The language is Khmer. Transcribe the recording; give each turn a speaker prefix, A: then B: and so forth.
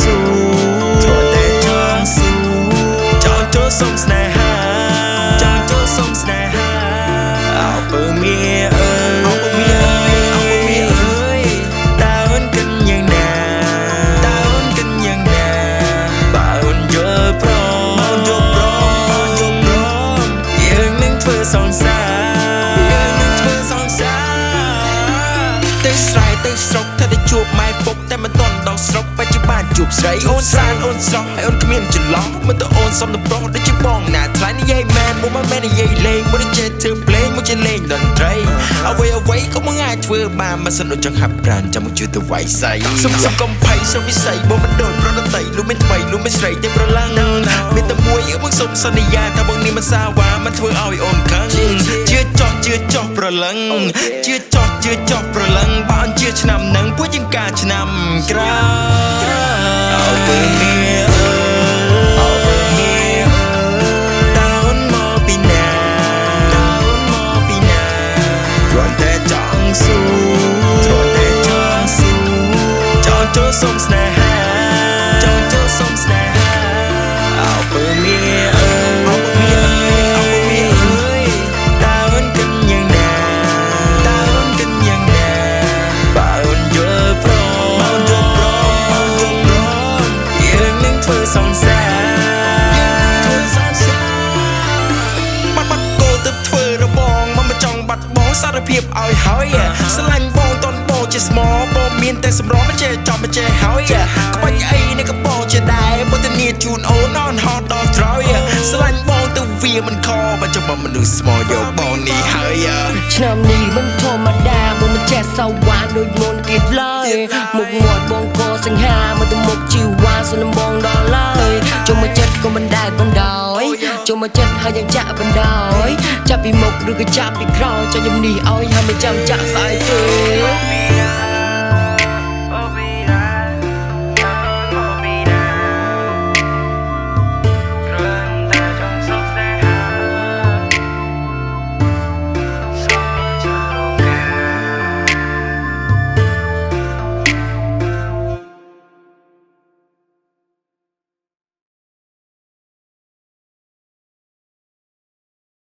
A: ស៊ូគ្រាន់តែចង់ស៊ូចង់ចូលសុំស្នេហាចង់ចូលសុំស្នេហាអោពើមាអើយអោពើមាអើយអោពើមាអើយតើអូនគិតយ៉ាងណាតើអូនគិតយ៉ាងណាបើអូនយល់ព្រមអូនយល់ព្រមអូនយល់ព្រមយើងនឹងធ្វើសង្សារយើងនឹងធ្វើសង្សារទៅស្រែទៅស្រុកថាទៅជួបម៉ែពុកតែមិនទាន់ដល់ស្រុកបច្ចុប្បន្នជួបស្រីអូនស្រានអូនស្រស់ហើយអូនគ្មានចន្លោះមិនទៅអូនសំទៅប្រុសដូចជាបងណាថ្លៃនិយាយមែនមកមិនមែននិយាយលេងមកចេះធ្វើភ្លេងមកចេះលេងតន្ត្រីអ្វីក៏មិនអាចធ្វើបានមិនសិនដូចចង់ហាប់ប្រានចាំមកជួយទៅវាយសៃសុំកំភៃសុំវិស័យបងមិនដូចប្រដតីលុំមានថ្មីលុំមានស្រីតែប្រឡាំងមានតែមួយបងសុំសន្យាថាបងនេះមិនសាវ៉ាមិនធ្វើឲ្យអូនខឹងជឿចោះប្រឡឹងជឿចោះប្រឡឹងបើអញជឿឆ្នាំនឹងពួកជាងការឆ្នាំក្រោយអោពើមាអើយអោពើមាអើយតើអូនមកពីណាតើអូនមកពីណាគ្រាន់តែចង់ស៊ូគ្រាន់តែចង់ស៊ូចង់ចូលសុំស្នេហាចង់ចូលសុំស្នេហាអោពើមាអើយអោពើមាអើយអោពើមាអើយតើអូនគិតយ៉ាងណាតើអូនគិតយ៉ាងណាបើអូនយល់ព្រមអូនយល់ព្រមអូនយល់ព្រមយើងនឹងធ្វើសង្សារយើងនឹងធ្វើសង្សារបាត់គោទៅធ្វើរបងមិនចង់បាត់បងសារភាពឲ្យហើយស្រឡាញ់បងតនបងជាស្មោបងមានតែសម្រងមិនចេះចំមិនចេះហើយក្បាច់អីនេះក៏បងជាដែរបើទៅនីជូនអូនអនហត់ដល់ត្រយស្រឡាញ់បងទៅវាមិនខបើចាំបើមនុស្សស្មោយកបងនេះហើយ
B: ឆ្នាំនេះមិនធម្មតាបងមិនចេះសវ៉ាដូចមុនទៀតឡើយមុខមាត់បងក៏សង្ហាមកទៅមុខជីវ៉ាសុំបងដល់ឡើយជុំមកចិត្តក៏មិនដែលបណ្ដោយជុំមកចិត្តហើយយ៉ាងចាក់បណ្ដោយចាប់ពីមុខឬក៏ចាប់ពីក្រោយចាំខ្ញុំនេះឲ្យហើយមិនចាំចាក់ស្អីទេ